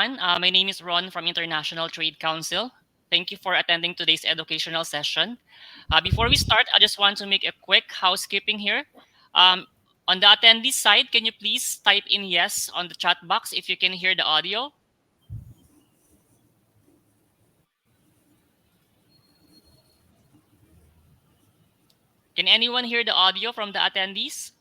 everyone. My name is Ron from International Trade Council. Thank you for attending today's educational session. Before we start, I just want to make a quick housekeeping here. Um, on the attendees side, can you please type in yes on the chat box if you can hear the audio? Can anyone hear the audio from the attendees?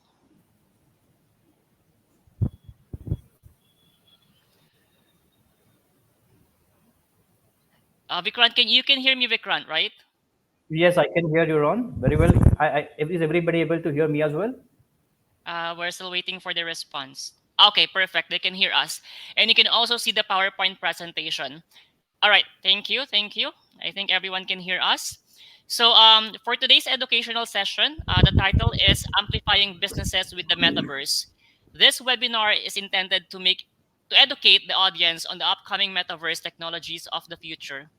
Vikrant, can hear me, Vikrant, right? Yes, I can hear you, Ron, very well. Is everybody able to hear me as well? We're still waiting for the response. Okay, perfect. They can hear us. And you can also see the PowerPoint presentation. All right, thank you, thank you. I think everyone can hear us. So for today's educational session, the title is Amplifying Businesses with the Metaverse. This webinar is intended to educate the audience on the upcoming metaverse technologies of the future.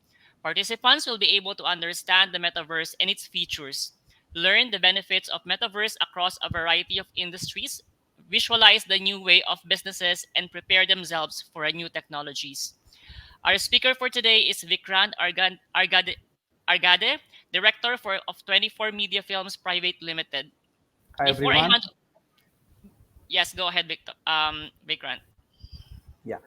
Participants will be able to understand the metaverse and its features, learn the benefits of metaverse across a variety of industries, visualize the new way of businesses, and prepare themselves for a new technologies. Our speaker for today is Vikrant Argade, Director of 24 Media Films Private Limited. Hi, Before I everyone. hand, yes, go ahead, Vikrant. Yeah.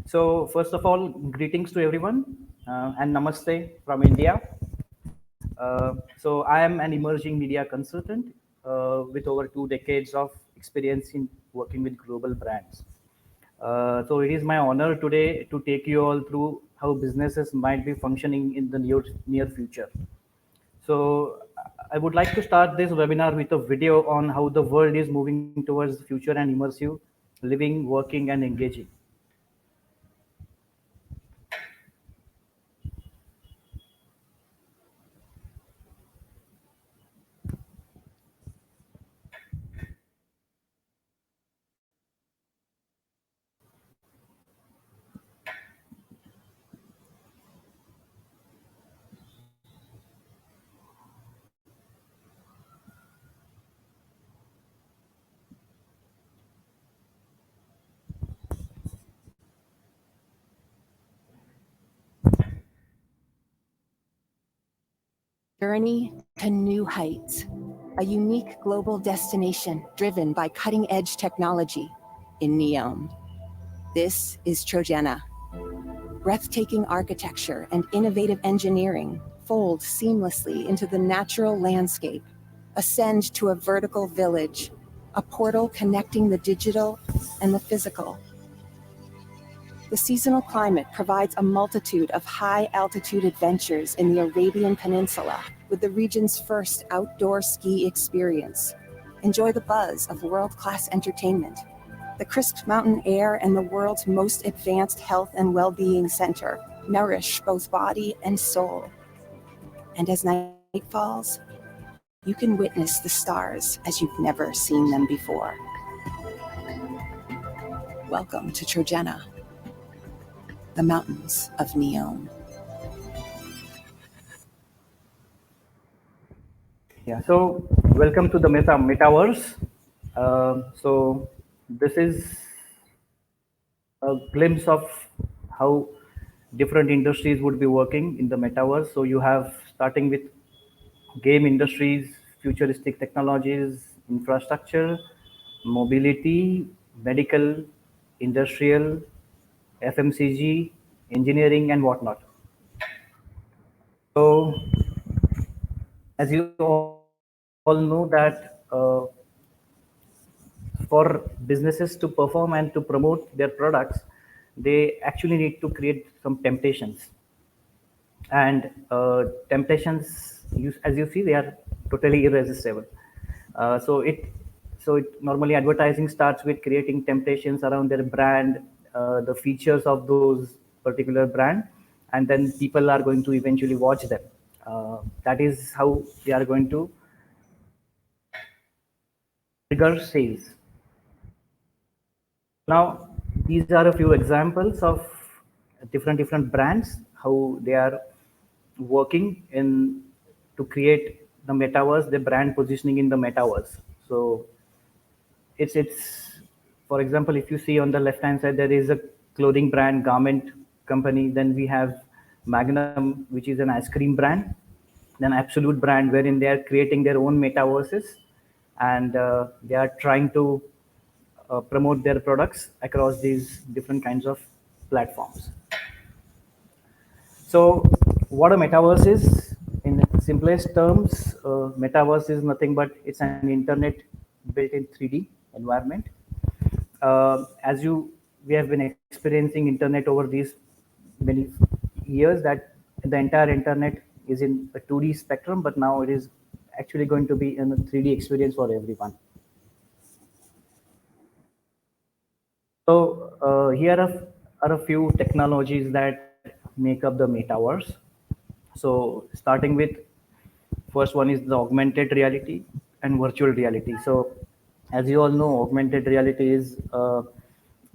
So, first of all, greetings to everyone and namaste from India. So, I am an emerging media consultant with over 2 decades of experience in working with global brands. So, it is my honor today to take you all through how businesses might be functioning in the near future. So I would like to start this webinar with a video on how the world is moving towards the future and immersive living, working, and engaging. Journey to new heights, a unique global destination driven by cutting-edge technology in NEOM. This is Trojena. Breathtaking architecture and innovative engineering fold seamlessly into the natural landscape, ascend to a vertical village, a portal connecting the digital and the physical. The seasonal climate provides a multitude of high-altitude adventures in the Arabian Peninsula with the region's first outdoor ski experience. Enjoy the buzz of world-class entertainment, the crisp mountain air and the world's most advanced health and well-being center nourish both body and soul. And as night falls, you can witness the stars as you've never seen them before. Welcome to Trojena, the mountains of Neom. Yeah. So welcome to the Metaverse. So this is a glimpse of how different industries would be working in the metaverse. So you have starting with game industries, futuristic technologies, infrastructure, mobility, medical, industrial, FMCG, engineering, and whatnot. So, as you all know, that for businesses to perform and to promote their products, they actually need to create some temptations. And temptations, as you see, they are totally irresistible. Uh, so it it normally advertising starts with creating temptations around their brand, the features of those particular brand, and then people are going to eventually watch them. That is how they are going to trigger sales. Now, these are a few examples of different brands, how they are working in to create the metaverse, the brand positioning in the metaverse. So it's for example, if you see on the left hand side, there is a clothing brand, garment company. Then we have Magnum, which is an ice cream brand. Then Absolute brand, wherein they are creating their own metaverses, and they are trying to promote their products across these different kinds of platforms. So, what a metaverse is, in simplest terms, metaverse is nothing but it's an internet built in 3D environment. As you we have been experiencing internet over these many years, that the entire internet is in a 2D spectrum, but now it is actually going to be in a 3D experience for everyone. So here are a few technologies that make up the metaverse. So starting with first one is the augmented reality and virtual reality. So as you all know, augmented reality is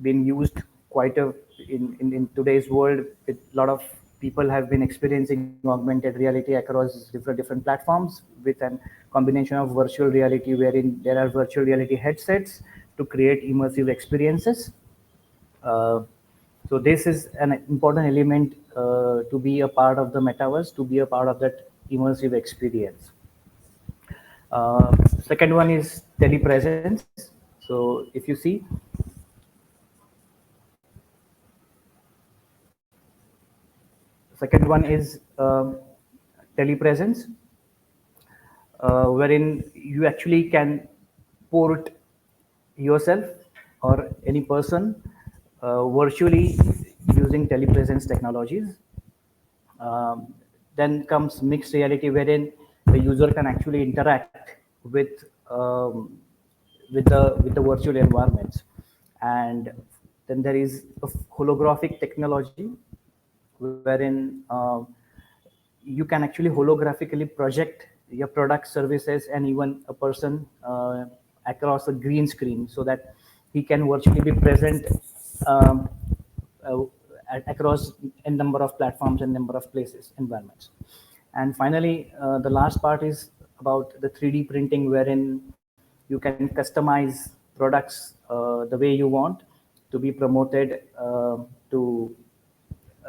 been used quite a in today's world. A lot of people have been experiencing augmented reality across different platforms with an combination of virtual reality, wherein there are virtual reality headsets to create immersive experiences. Uh, so this is an important element to be a part of the metaverse, to be a part of that immersive experience. Second one is telepresence. So if you see, second one is telepresence, wherein you actually can port yourself or any person virtually using telepresence technologies. Then comes mixed reality, wherein the user can actually interact with um, with the virtual environments. And then there is a holographic technology, wherein you can actually holographically project your product, services, and even a person across a green screen, so that he can virtually be present um, uh, across a number of platforms and number of places, environments. And finally, the last part is about the 3D printing, wherein you can customize products the way you want to be promoted, to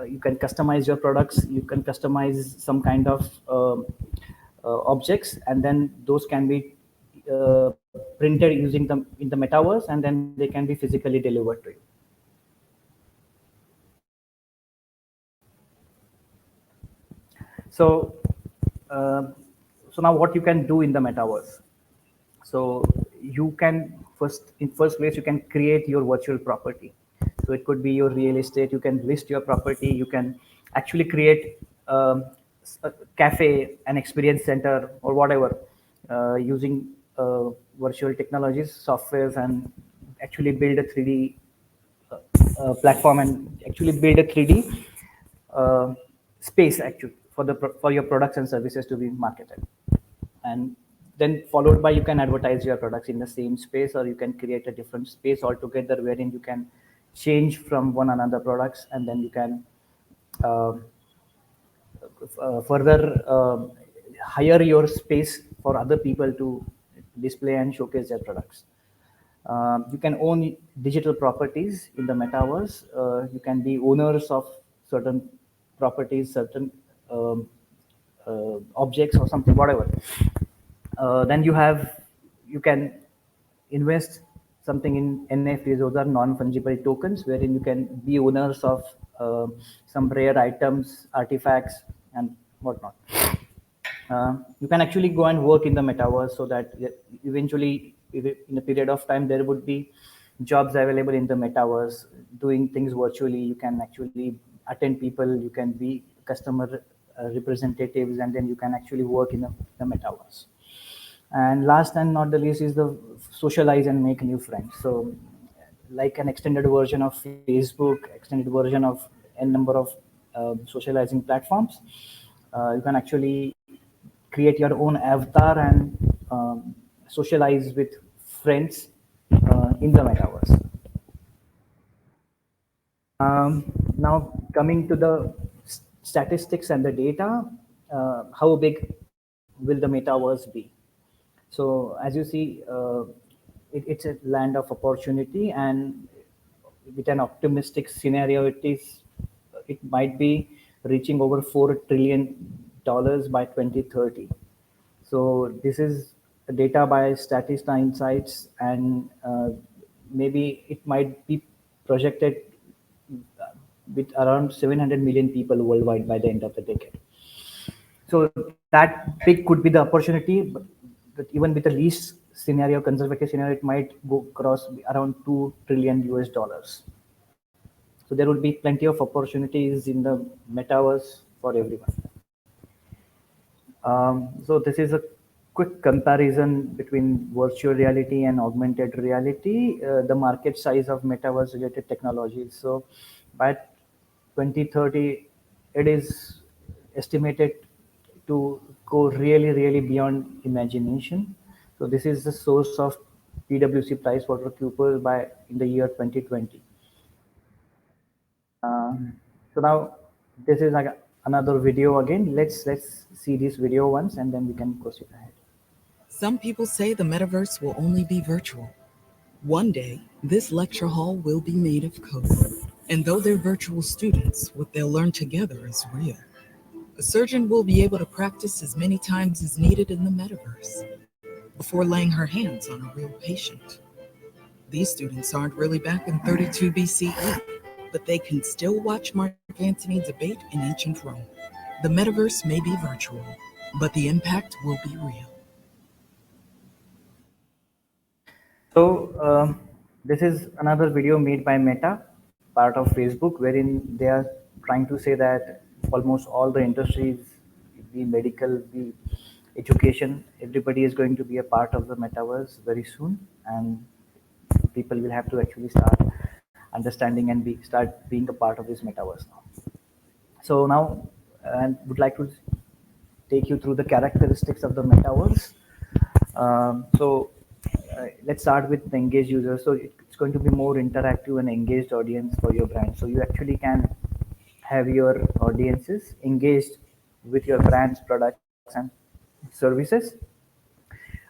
you can customize your products, you can customize some kind of objects, and then those can be printed using them in the metaverse, and then they can be physically delivered to you. So so now what you can do in the metaverse. So you can in first place, you can create your virtual property. So it could be your real estate, you can list your property, you can actually create a cafe, an experience center, or whatever, using virtual technologies, softwares, and actually build a 3D platform, and actually build a 3D uh, space actually for for your products and services to be marketed. And then followed by, you can advertise your products in the same space, or you can create a different space altogether, wherein you can change from one another products, and then you can uh, further hire your space for other people to display and showcase their products. You can own digital properties in the metaverse. You can be owners of certain properties, certain objects, or something, whatever. Then you can invest something in NFTs. Those are non-fungible tokens, wherein you can be owners of some rare items, artifacts, and whatnot. You can actually go and work in the metaverse, so that eventually, in a period of time, there would be jobs available in the metaverse, doing things virtually. You can actually attend people, you can be customer representatives, and then you can actually work in the metaverse. And last and not the least is the socialize and make new friends. So like an extended version of Facebook, extended version of a number of socializing platforms, you can actually create your own avatar and socialize with friends in the metaverse. Now coming to the statistics and the data, how big will the metaverse be? So as you see, it's a land of opportunity, and with an optimistic scenario, it might be reaching over $4 trillion by 2030. So this is data by Statista Insights, and maybe it might be projected with around 700 million people worldwide by the end of the decade. So that big could be the opportunity, but even with the least scenario, conservative scenario, it might go across around 2 trillion US dollars. So there would be plenty of opportunities in the metaverse for everyone. So this is a quick comparison between virtual reality and augmented reality, the market size of metaverse related technologies. So by 2030, it is estimated to go really, really beyond imagination. So this is the source of PwC PricewaterhouseCoopers by in the year 2020. So now this is like another video again. Let's see this video once, and then we can proceed ahead. Some people say the metaverse will only be virtual. One day, this lecture hall will be made of code. And though they're virtual students, what they'll learn together is real. A surgeon will be able to practice as many times as needed in the metaverse before laying her hands on a real patient. These students aren't really back in 32 BCE, but they can still watch Mark Antony debate in ancient Rome. The metaverse may be virtual, but the impact will be real. So this is another video made by Meta, part of Facebook, wherein they are trying to say that almost all the industries, be medical, be education, everybody is going to be a part of the metaverse very soon, and people will have to actually start understanding and start being a part of this metaverse now. So now, I would like to take you through the characteristics of the metaverse. Let's start with the engaged user. So it's going to be more interactive and engaged audience for your brand. So you actually can have your audiences engaged with your brand's products and services.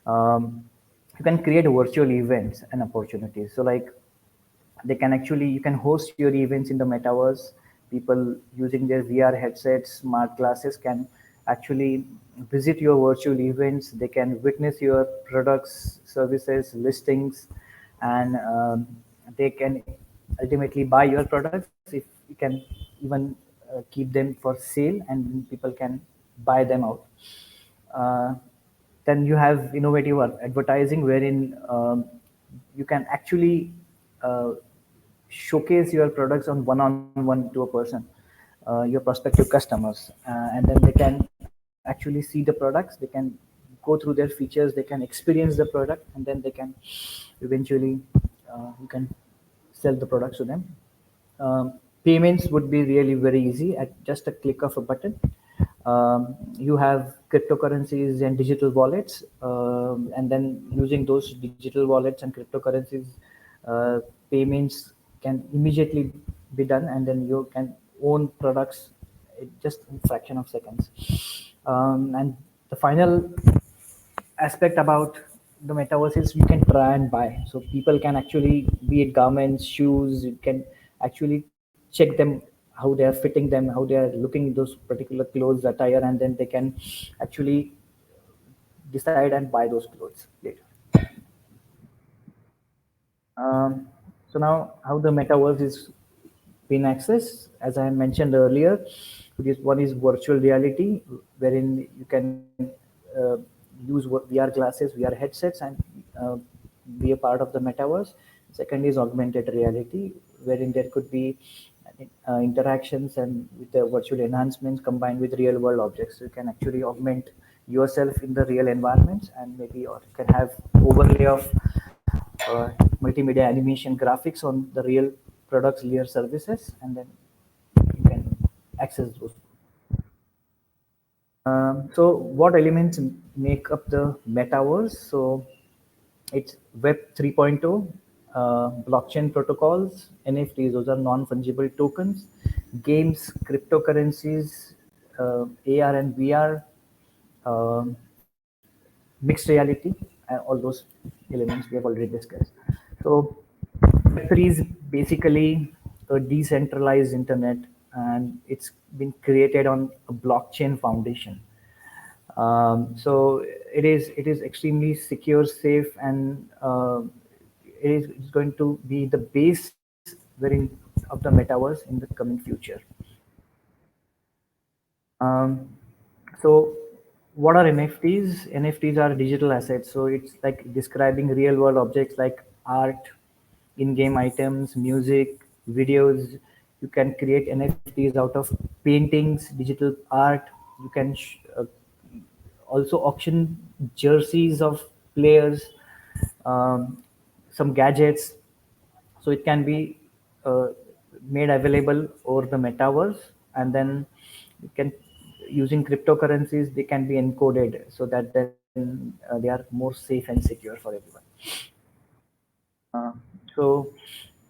You can create virtual events and opportunities. So like they can actually, you can host your events in the metaverse. People using their VR headsets, smart glasses can actually visit your virtual events. They can witness your products, services, listings, and they can ultimately buy your products. If you can even keep them for sale, and people can buy them out. uh, then you have innovative advertising, wherein you can actually uh, showcase your products on one-on-one to a person, your prospective customers, and then they can actually see the products. They can go through their features. They can experience the product, and then they can eventually you can sell the products to them. Payments would be really very easy at just a click of a button. You have cryptocurrencies and digital wallets, and then using those digital wallets and cryptocurrencies, payments can immediately be done, and then you can own products just in fraction of seconds. And the final aspect about the metaverse is you can try and buy. So people can actually, be it garments, shoes, you can actually check them, how they are fitting them, how they are looking those particular clothes attire, and then they can actually decide and buy those clothes later. So now how the metaverse is being accessed, as I mentioned earlier, one is virtual reality, wherein you can use VR glasses, VR headsets, and uh, be a part of the metaverse. Second is augmented reality, wherein there could be interactions and with the virtual enhancements combined with real world objects. So you can actually augment yourself in the real environments, and maybe or you can have overlay of multimedia animation graphics on the real products, real services, and then you can access those. So what elements make up the metaverse? So it's Web 3.0, blockchain protocols, NFTs, those are non-fungible tokens, games, cryptocurrencies, AR and VR, um, mixed reality, all those elements we have already discussed. So Web3 is basically a decentralized internet, and it's been created on a blockchain foundation. So it is extremely secure, safe, and it's going to be the base wherein of the metaverse in the coming future. Um, so what are NFTs? NFTs are digital assets. So it's like describing real world objects like art, in-game items, music, videos. You can create NFTs out of paintings, digital art. You can also auction jerseys of players, um, some gadgets. So it can be uh, made available over the metaverse, and then you can, using cryptocurrencies, they can be encoded so that then they are more safe and secure for everyone. Uh, so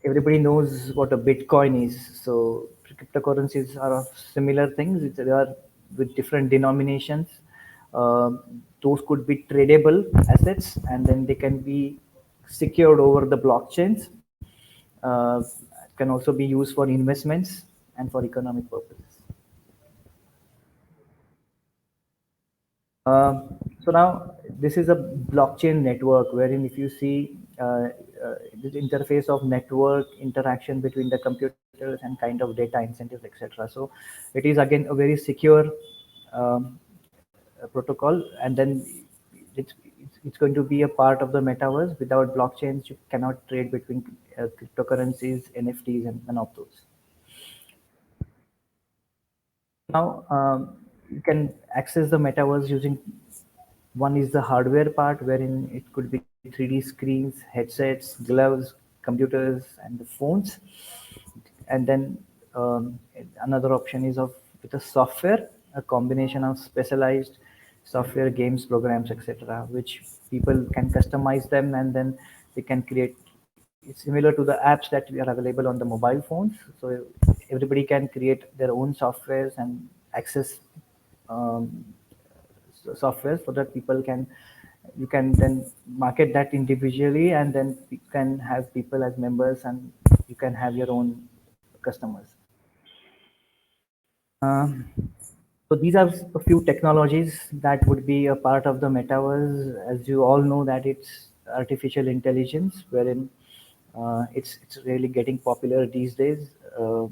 everybody knows what a Bitcoin is. So cryptocurrencies are of similar things. They are with different denominations. Those could be tradable assets, and then they can be secured over the blockchains. Uh, can also be used for investments and for economic purposes. So now this is a blockchain network wherein if you see the interface of network interaction between the computers and kind of data incentives, etc. So it is again a very secure um, protocol, and then it's going to be a part of the metaverse. Without blockchains, you cannot trade between cryptocurrencies, NFTs, and of those. Now you can access the metaverse using, one is the hardware part, wherein it could be 3D screens, headsets, gloves, computers, and the phones. And then another option is of with a software, a combination of specialized software, games, programs, etc., which people can customize them, and then they can create. It's similar to the apps that we are available on the mobile phones. So everybody can create their own softwares and access um, software so that people can, you can then market that individually, and then you can have people as members, and you can have your own customers. So these are a few technologies that would be a part of the metaverse. As you all know, that it's artificial intelligence, wherein it's really getting popular these days. The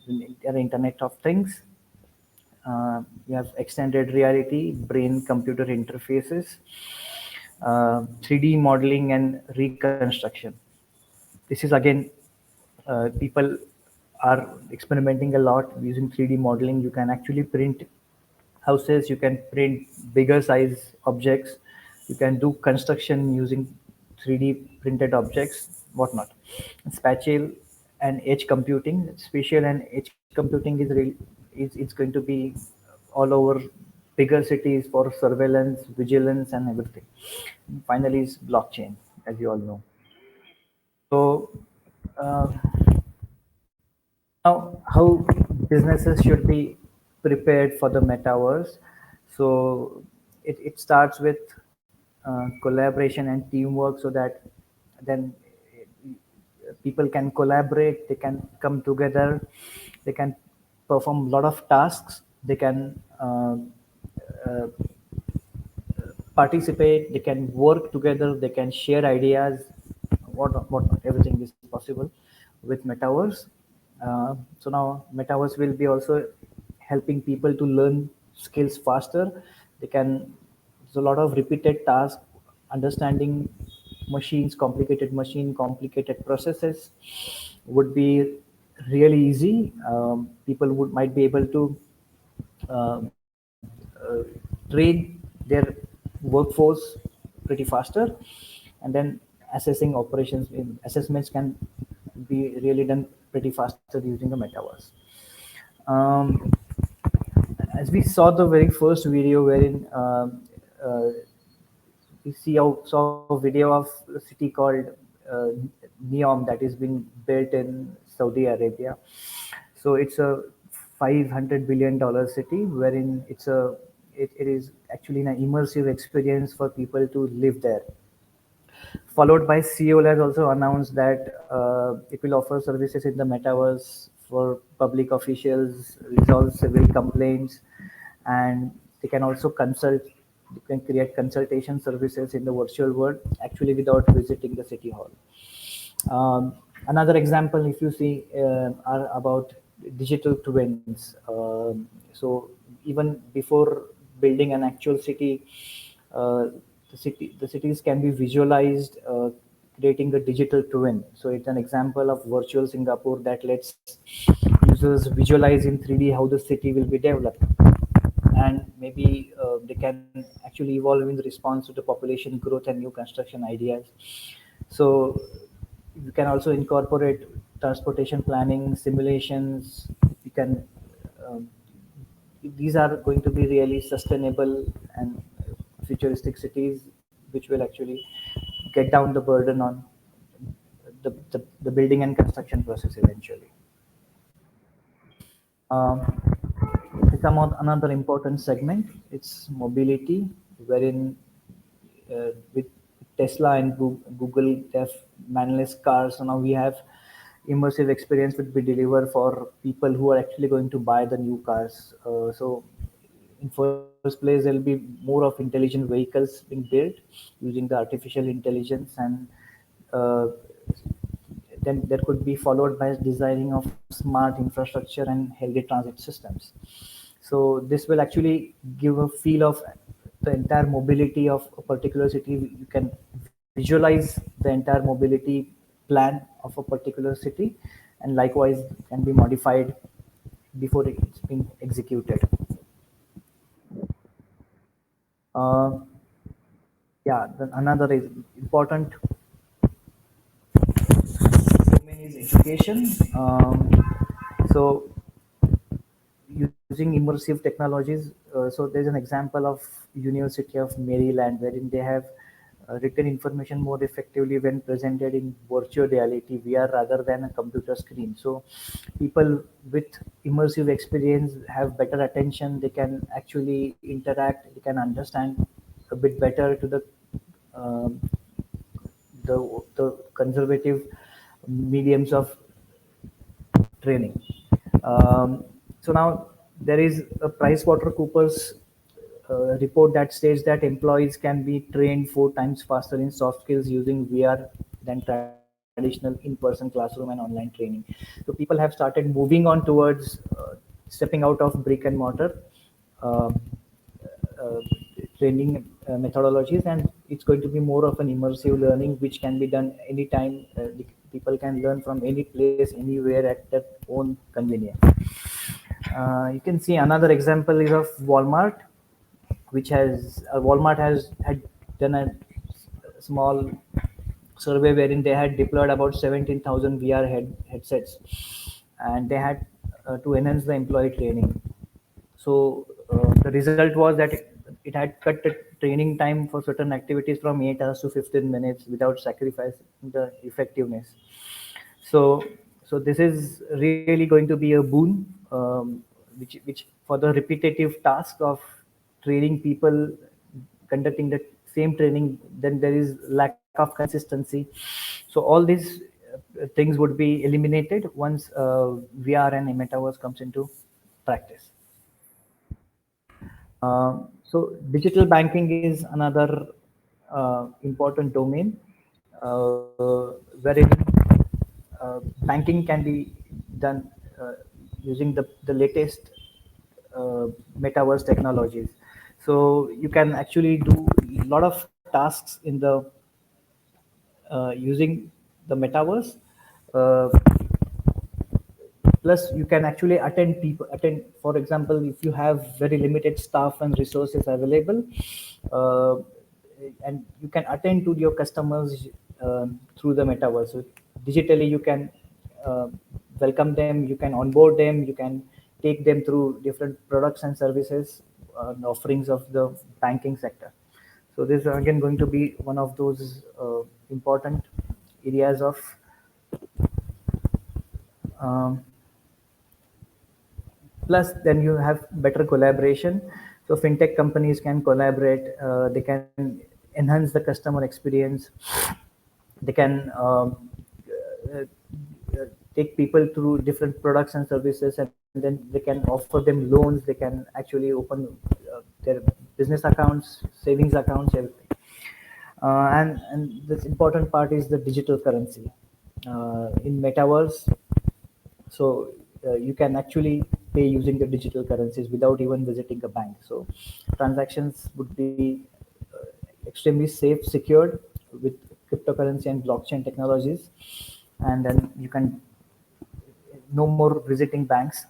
Internet of Things. You have extended reality, brain-computer interfaces, 3D modeling and reconstruction. This is again, people are experimenting a lot using 3D modeling. You can actually print houses, you can print bigger size objects, you can do construction using 3D printed objects, whatnot. Spatial and edge computing, spatial and edge computing is real, is it's going to be all over bigger cities for surveillance, vigilance, and everything. Finally, is blockchain, as you all know. So, uh, now, how businesses should be prepared for the metaverse. So it starts with collaboration and teamwork, so that then people can collaborate, they can come together, they can perform a lot of tasks, they can uh, participate, they can work together, they can share ideas, whatnot. Everything is possible with metaverse. So now metaverse will be also helping people to learn skills faster. They can, there's a lot of repeated tasks, understanding machines, complicated processes would be really easy. People would might be able to uh, train their workforce pretty faster, and then assessing operations in assessments can be really done pretty faster using the metaverse. um, as we saw the very first video wherein uh, we saw a video of a city called uh, Neom that is being built in Saudi Arabia. So it's a $500 billion city wherein it is actually an immersive experience for people to live there. Followed by Seoul has also announced that it will offer services in the metaverse for public officials, resolve civil complaints, and they can also consult. You can create consultation services in the virtual world, actually without visiting the city hall. Another example, if you see, are about digital twins. So even before building an actual city, uh, the cities can be visualized, creating a digital twin. So it's an example of virtual Singapore that lets users visualize in 3D how the city will be developed, and maybe they can actually evolve in response to the population growth and new construction ideas. So you can also incorporate transportation planning simulations. You can um, these are going to be really sustainable and futuristic cities, which will actually get down the burden on the building and construction process eventually. Um, to come on another important segment, it's mobility, wherein with Tesla and Google, they have manless cars. So now we have immersive experience will be delivered for people who are actually going to buy the new cars. So in first place, there will be more of intelligent vehicles being built using the artificial intelligence, and uh, then there could be followed by designing of smart infrastructure and healthy transit systems. So this will actually give a feel of the entire mobility of a particular city. You can visualize the entire mobility plan of a particular city, and likewise can be modified before it's been executed. Uh, yeah, then another is important domain is education. So using immersive technologies. So there's an example of University of Maryland wherein they have written information more effectively when presented in virtual reality VR rather than a computer screen. So people with immersive experience have better attention. They can actually interact. They can understand a bit better to um the conservative mediums of training. So now there is a PricewaterhouseCoopers report that states that employees can be trained 4 times faster in soft skills using VR than traditional in-person classroom and online training. So people have started moving on towards stepping out of brick and mortar uh, uh, training methodologies, and it's going to be more of an immersive learning which can be done anytime. People can learn from any place anywhere at their own convenience. You can see another example is of Walmart, which has Walmart has had done a small survey wherein they had deployed about 17,000 VR headsets, and they had to enhance the employee training. So the result was that it had cut the training time for certain activities from 8 hours to 15 minutes without sacrificing the effectiveness. So, so this is really going to be a boon, which for the repetitive task of training people, conducting the same training, then there is lack of consistency. So all these things would be eliminated once VR and metaverse comes into practice. So digital banking is another important domain wherein banking can be done using the latest metaverse technologies. So you can actually do a lot of tasks in the using the metaverse. Uh, Plus you can actually attend, for example, if you have very limited staff and resources available, uh, and you can attend to your customers through the metaverse. So digitally you can uh, welcome them, you can onboard them, you can take them through different products and services and offerings of the banking sector. So this is again going to be one of those important areas of um, plus then you have better collaboration. So fintech companies can collaborate, they can enhance the customer experience. They can uh, take people through different products and services, and then they can offer them loans. They can actually open their business accounts, savings accounts, everything. And this important part is the digital currency in metaverse. So you can actually pay using the digital currencies without even visiting a bank. So transactions would be extremely safe, secured with cryptocurrency and blockchain technologies. And then you can no more visiting banks.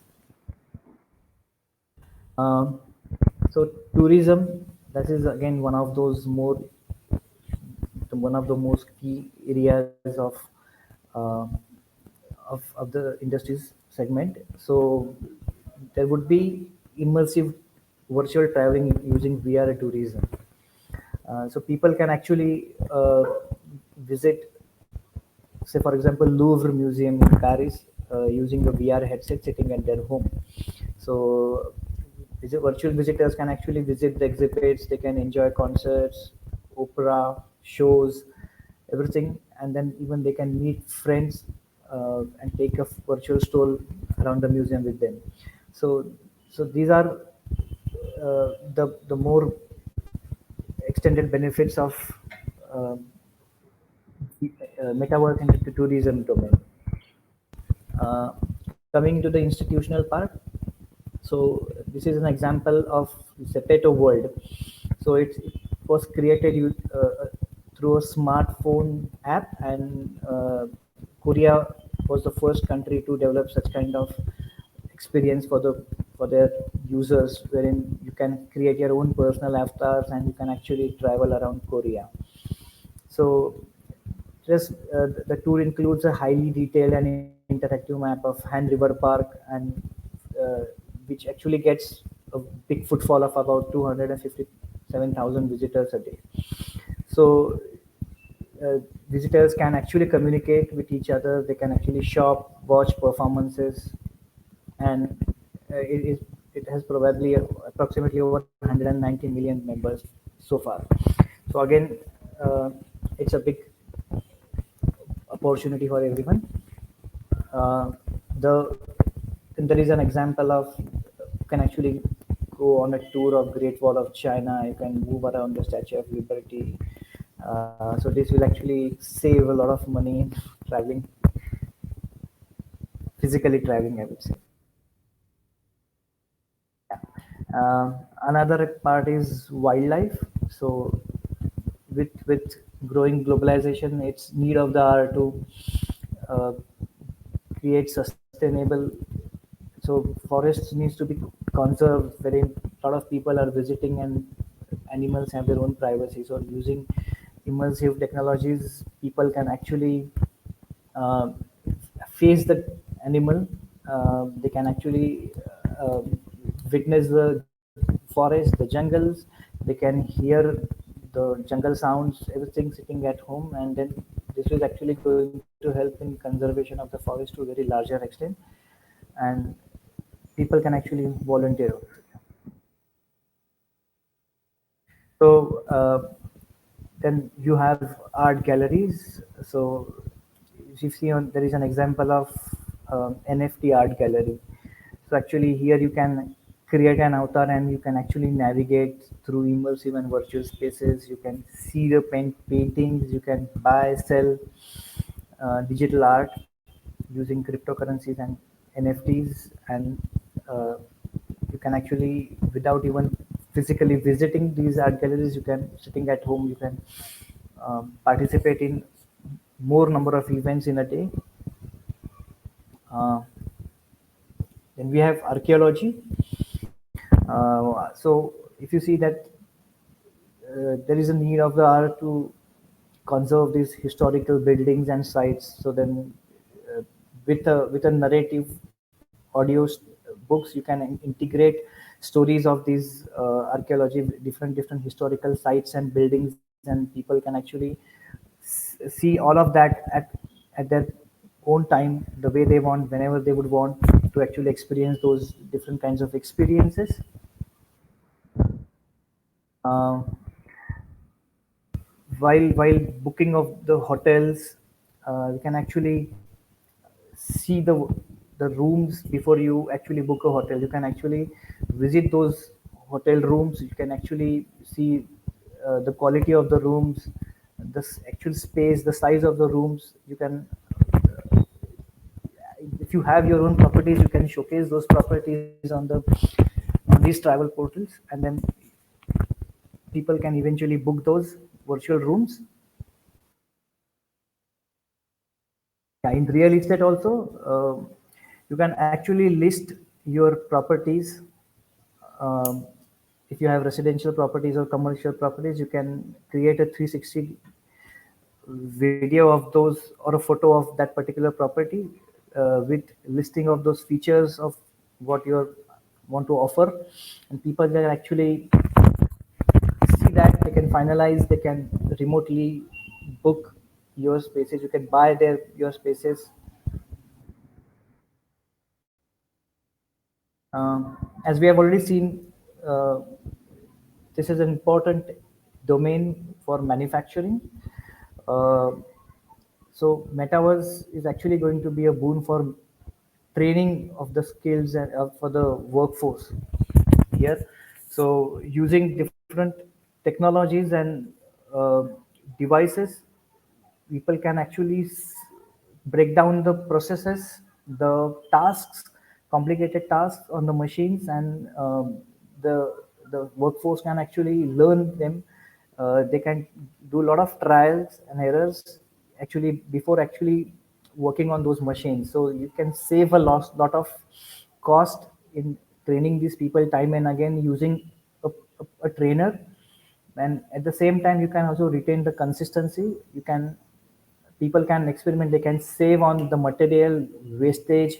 Um, so tourism, that is again one of the most key areas uh, of the industries segment. So there would be immersive virtual traveling using VR tourism. So people can actually visit, say for example, Louvre Museum in Paris using a VR headset sitting at their home. So virtual visitors can actually visit the exhibits. They can enjoy concerts, opera, shows, everything, and then even they can meet friends and take a virtual stroll around the museum with them. So, so these are the more extended benefits of uh, metaverse in the tourism domain. Uh, Coming to the institutional part, so this is an example of the Zepeto world. So it was created through a smartphone app, and Korea was the first country to develop such kind of experience for their users, wherein you can create your own personal avatars and you can actually travel around Korea. So just the tour includes a highly detailed and interactive map of Han River Park, and uh, which actually gets a big footfall of about 257,000 visitors a day. So visitors can actually communicate with each other. They can actually shop, watch performances, and it has probably approximately over 190 million members so far. So again, uh, it's a big opportunity for everyone. Uh, the There is an example of you can actually go on a tour of Great Wall of China. You can move around the Statue of Liberty. So this will actually save a lot of money traveling, physically traveling, I would say. Another part is wildlife. So with growing globalization, it's need of the hour to uh, create sustainable. So forests needs to be conserved, wherein a lot of people are visiting and animals have their own privacy. So using immersive technologies, people can actually uh, face the animal. They can actually uh, witness the forest, the jungles. They can hear the jungle sounds, everything sitting at home, and then this is actually going to help in conservation of the forest to a very larger extent, and people can actually volunteer. So then you have art galleries. So if you see on there is an example of NFT art gallery. So actually here you can create an avatar and you can actually navigate through immersive and virtual spaces. You can see the paintings. You can buy, sell digital art using cryptocurrencies and NFTs, and uh, you can actually, without even physically visiting these art galleries, you can sitting at home, you can participate in more number of events in a day. Uh, then we have archaeology. So if you see that there is a need of the hour to conserve these historical buildings and sites. So then, uh, with a narrative audio books, you can integrate stories of these archaeology, different historical sites and buildings, and people can actually see all of that at their own time, the way they want, whenever they would want to actually experience those different kinds of experiences. Uh, while booking of the hotels, you can actually see the rooms before you actually book a hotel. You can actually visit those hotel rooms. You can actually see the quality of the rooms, the actual space, the size of the rooms. You can, if you have your own properties, you can showcase those properties on these travel portals, and then people can eventually book those virtual rooms. Yeah, in real estate also, you can actually list your properties. um, if you have residential properties or commercial properties, you can create a 360 video of those or a photo of that particular property, with listing of those features of what you want to offer, and people can actually see that. They can finalize, they can remotely book your spaces, you can buy your spaces. As we have already seen, uh, this is an important domain for manufacturing. Uh, so metaverse is actually going to be a boon for training of the skills and for the workforce here. So using different technologies and uh, devices, people can actually break down the processes, the tasks, complicated tasks on the machines, and the the workforce can actually learn them. They can do a lot of trials and errors actually before actually working on those machines. So you can save a lot of cost in training these people time and again using a trainer, and at the same time you can also retain the consistency. You can, people can experiment, they can save on the material wastage,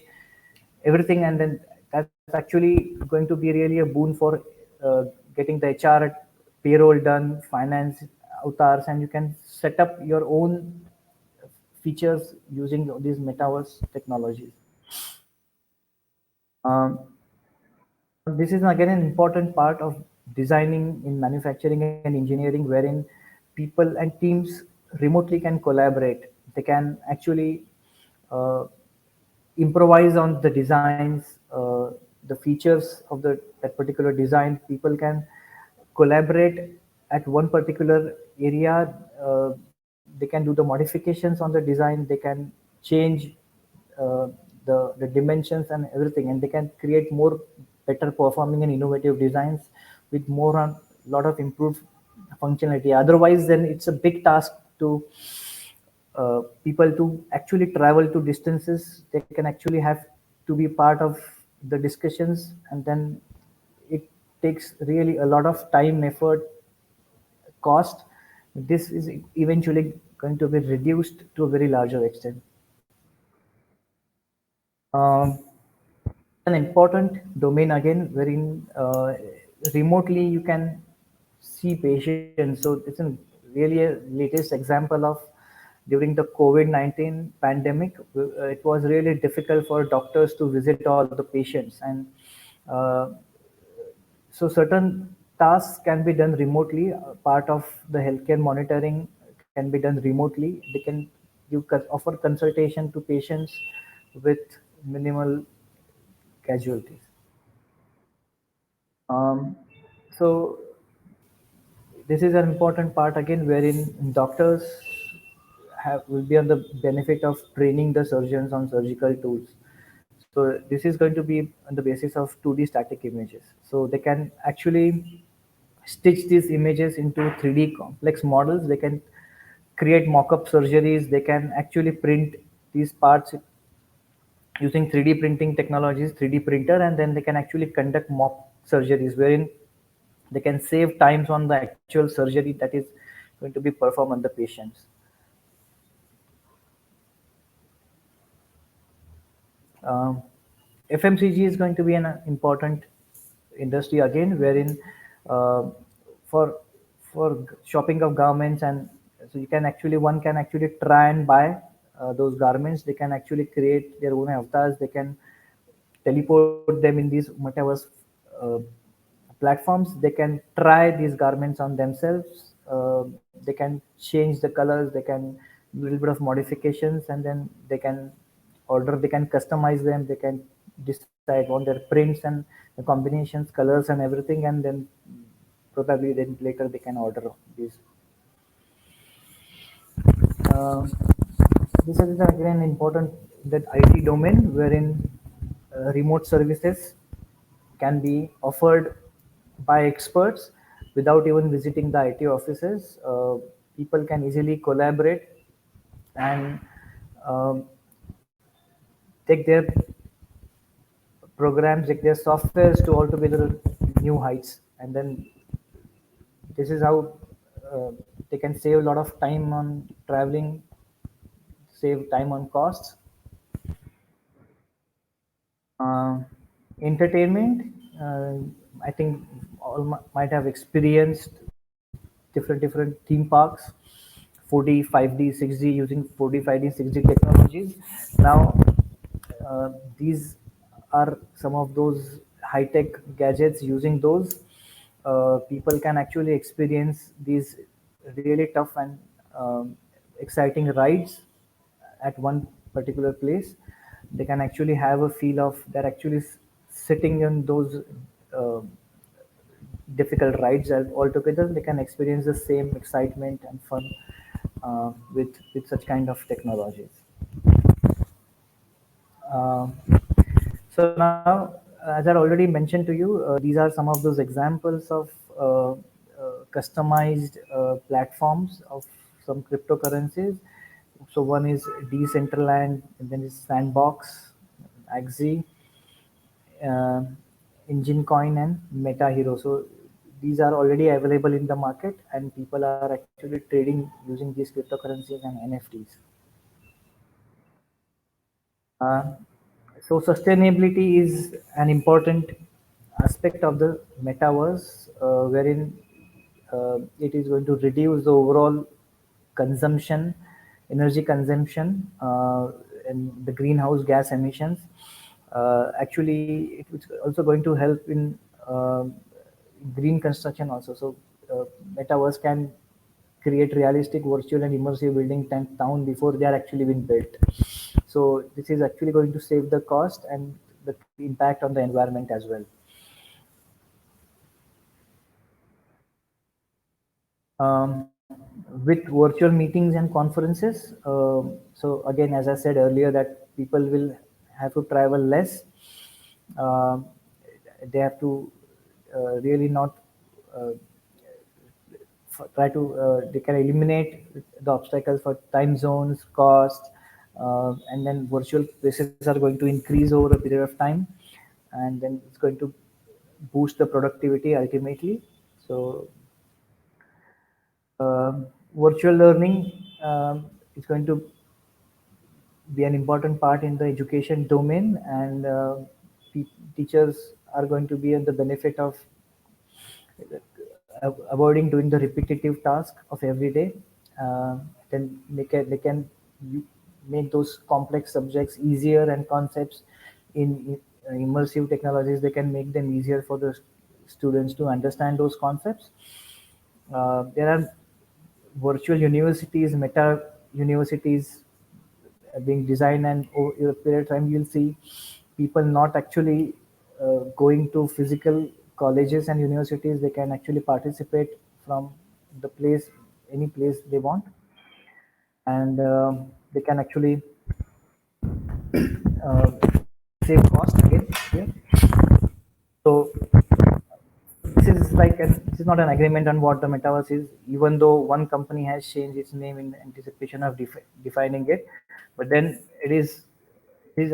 everything, and then that's actually going to be really a boon for getting the HR payroll done, finance avatars, and you can set up your own features using these metaverse technologies. um, this is again an important part of designing in manufacturing and engineering, wherein people and teams remotely can collaborate. They can actually uh, improvise on the designs, the features of that particular design. People can collaborate at one particular area. They can do the modifications on the design. They can change uh, the dimensions and everything, and they can create more better performing and innovative designs with more on lot of improved functionality. Otherwise, then it's a big task to people to actually travel to distances. They can actually have to be part of the discussions, and then it takes really a lot of time, effort, cost. This is eventually going to be reduced to a very larger extent. Um, an important domain again, wherein remotely you can see patients. So it's a really a latest example of during the COVID-19 pandemic. It was really difficult for doctors to visit all the patients, and uh, so certain tasks can be done remotely. Part of the healthcare monitoring can be done remotely. They can offer consultation to patients with minimal casualties. Um, so this is an important part again, wherein doctors will be on the benefit of training the surgeons on surgical tools. So this is going to be on the basis of 2D static images. So they can actually stitch these images into 3D complex models. They can create mock-up surgeries. They can actually print these parts using 3D printing technologies, 3D printer, and then they can actually conduct mock surgeries wherein they can save times on the actual surgery that is going to be performed on the patients. Um, FMCG is going to be an important industry again, wherein uh, for shopping of garments, and so you can actually, one can actually try and buy those garments. They can actually create their own avatars. They can teleport them in these metaverse uh, platforms. They can try these garments on themselves, they can change the colors, they can do a little bit of modifications, and then they can order, they can customize them, they can decide on their prints and the combinations, colors, and everything, and then probably then later they can order these. Uh, this is again important, that IT domain wherein remote services can be offered by experts without even visiting the IT offices. People can easily collaborate and um, take their programs, take their softwares to altogether new heights. And then this is how uh, they can save a lot of time on traveling, save time on costs. Uh, Entertainment, I think all might have experienced different theme parks, 4D, 5D, 6D, using 4D, 5D, 6D technologies. Now, these are some of those high-tech gadgets. Using those, people can actually experience these really tough and exciting rides at one particular place. They can actually have a feel of they're actually sitting in those uh, difficult rides altogether. They can experience the same excitement and fun with such kind of technologies. Uh, so now, as I already mentioned to you, these are some of those examples of customized platforms of some cryptocurrencies. So one is Decentraland, and then is Sandbox, Axie, uh, Engine Coin, and Meta Hero. So these are already available in the market, and people are actually trading using these cryptocurrencies and NFTs. Uh, so sustainability is an important aspect of the metaverse, wherein it is going to reduce the overall consumption, energy consumption, and the greenhouse gas emissions. Actually, it's also going to help in green construction also. So, metaverse can create realistic, virtual, and immersive building town before they are actually been built. So this is actually going to save the cost and the impact on the environment as well. With virtual meetings and conferences, so again, as I said earlier, that people will have to travel less. Uh, they have to really not uh, try to they can eliminate the obstacles for time zones, cost, and then virtual places are going to increase over a period of time, and then it's going to boost the productivity ultimately. So virtual learning is going to be an important part in the education domain, and teachers are going to be at the benefit of avoiding doing the repetitive task of every day. Then they can make those complex subjects easier, and concepts in immersive technologies, they can make them easier for the students to understand those concepts. There are virtual universities, meta universities being designed, and over a period of time, you'll see people not actually going to physical colleges and universities. They can actually participate from the place, any place they want, and they can actually uh, save cost again here. So this is like this is not an agreement on what the metaverse is, even though one company has changed its name in anticipation of defining it. But then it is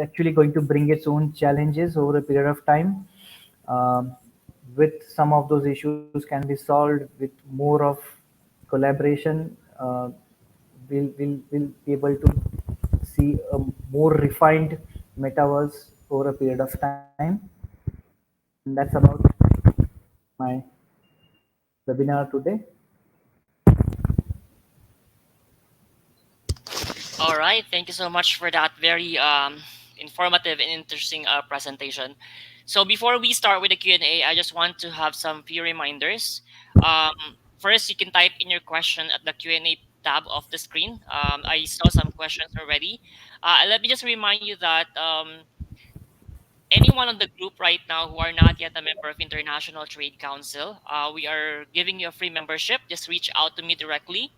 actually going to bring its own challenges over a period of time. Um, with some of those issues can be solved with more of collaboration. We'll be able to see a more refined metaverse over a period of time. And that's about my webinar today. All right, thank you so much for that very informative and interesting presentation. So before we start with the Q&A, I just want to have some few reminders. Um, First, you can type in your question at the Q&A tab of the screen. I saw some questions already. Let me just remind you that anyone on the group right now who are not yet a member of International Trade Council, we are giving you a free membership. Just reach out to me directly,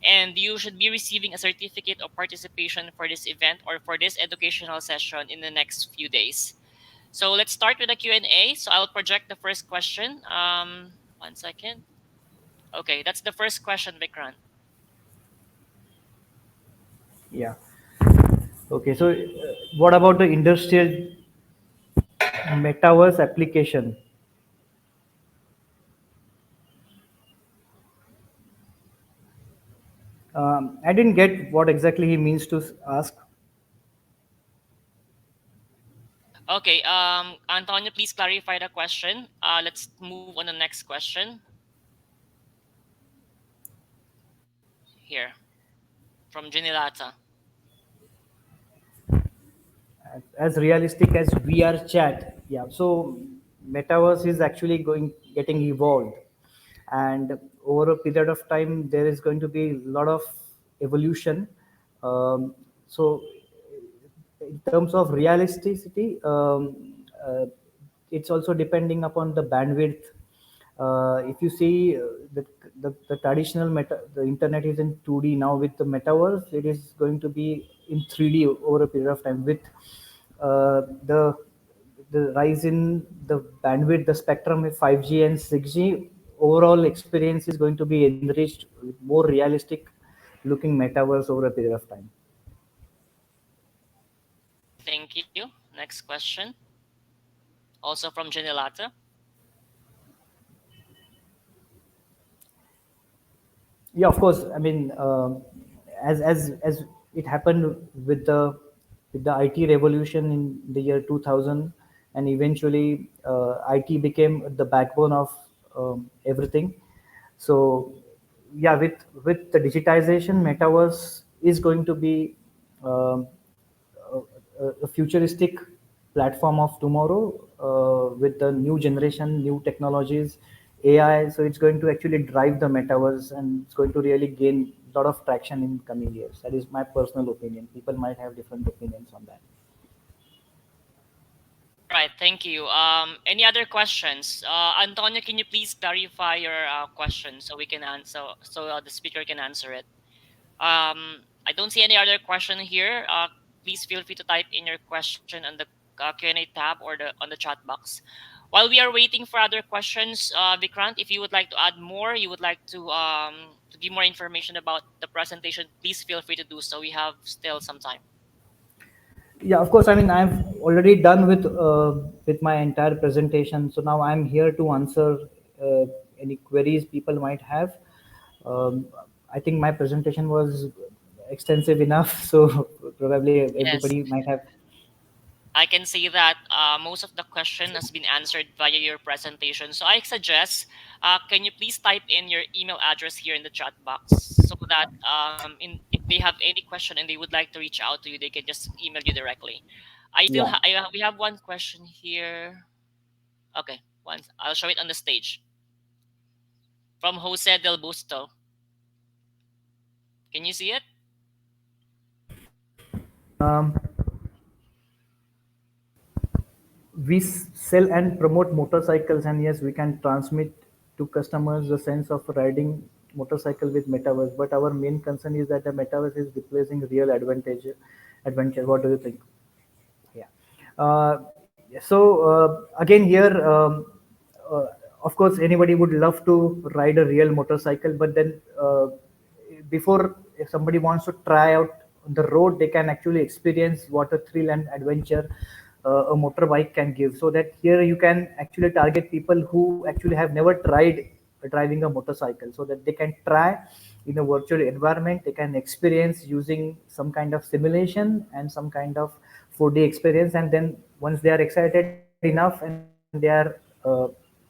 and you should be receiving a certificate of participation for this event or for this educational session in the next few days. So let's start with the Q&A. So I'll project the first question. 1 second. Okay, that's the first question, Vikran. Yeah. Okay. So, what about the industrial metaverse application? I didn't get what exactly he means to ask. Okay, Antonio, please clarify the question. Let's move on the next question here from Junilata. As realistic as VR chat. Yeah. So, metaverse is actually getting evolved, and over a period of time, there is going to be a lot of evolution. So, in terms of realisticity, it's also depending upon the bandwidth. If you see the traditional the internet is in 2D now. With the metaverse, it is going to be in 3D over a period of time. With the rise in the bandwidth, the spectrum with 5G and 6G, overall experience is going to be enriched with more realistic looking metaverse over a period of time. Thank you. Next question, also from Junilata. Yeah, of course. I mean, as it happened with the IT revolution in the year 2000, and eventually IT became the backbone of everything. So yeah, with the digitization, metaverse is going to be um, a futuristic platform of tomorrow, with the new generation, new technologies, AI. So it's going to actually drive the metaverse, and it's going to really gain a lot of traction in coming years. That is my personal opinion. People might have different opinions on that. All right, thank you. Any other questions? Antonio, can you please clarify your question so we can answer, so the speaker can answer it? I don't see any other question here. Please feel free to type in your question on the Q&A tab or on the chat box. While we are waiting for other questions, Vikrant, if you would like to add more, you would like to give more information about the presentation, please feel free to do so. We have still some time. Yeah, of course. I mean, I've already done with my entire presentation. So now I'm here to answer uh, any queries people might have. um, I think my presentation was extensive enough. So probably Yes, everybody might have. I can see that most of the question has been answered via your presentation. So I suggest, can you please type in your email address here in the chat box so that if they have any question and they would like to reach out to you, they can just email you directly. Yeah. We have one question here. Okay, once I'll show it on the stage from Jose Del Busto. Can you see it? Um, we sell and promote motorcycles, and yes, we can transmit to customers the sense of riding motorcycle with metaverse. But our main concern is that the metaverse is replacing real adventure. What do you think? Yeah. Again, here, uh, of course, anybody would love to ride a real motorcycle, but then before, if somebody wants to try out on the road, they can actually experience what a thrill and adventure a motorbike can give. So that here you can actually target people who actually have never tried driving a motorcycle, so that they can try in a virtual environment. They can experience using some kind of simulation and some kind of 4D experience, and then once they are excited enough and they are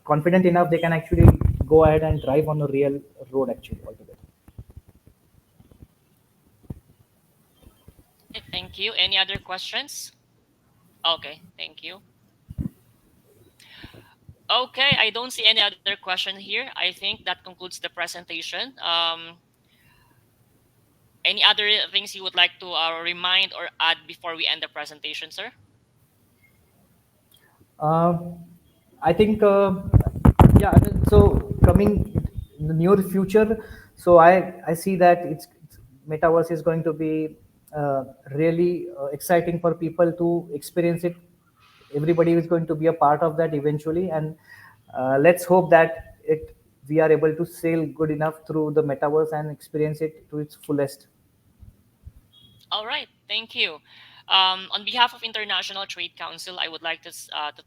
confident enough, they can actually go ahead and drive on a real road actually altogether. Okay, thank you. Any other questions? Okay, thank you. Okay, I don't see any other question here. I think that concludes the presentation. Any other things you would like to remind or add before we end the presentation, sir? Uh, I think, yeah. I mean, so coming in the near future, so I see that metaverse is going to be really exciting for people to experience it. Everybody is going to be a part of that eventually, and let's hope that it we are able to sail good enough through the metaverse and experience it to its fullest. All right, thank you. On behalf of International Trade Council, I would like to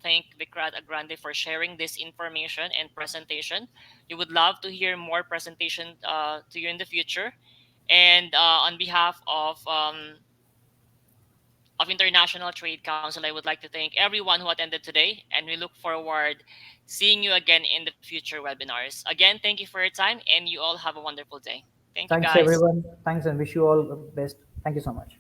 thank Vikrad Agrande for sharing this information and presentation. We would love to hear more presentation to you in the future. And on behalf of International Trade Council, I would like to thank everyone who attended today, and we look forward seeing you again in the future webinars. Again, thank you for your time, and you all have a wonderful day. Thank you, Thanks guys. everyone. Thanks and wish you all the best. Thank you so much.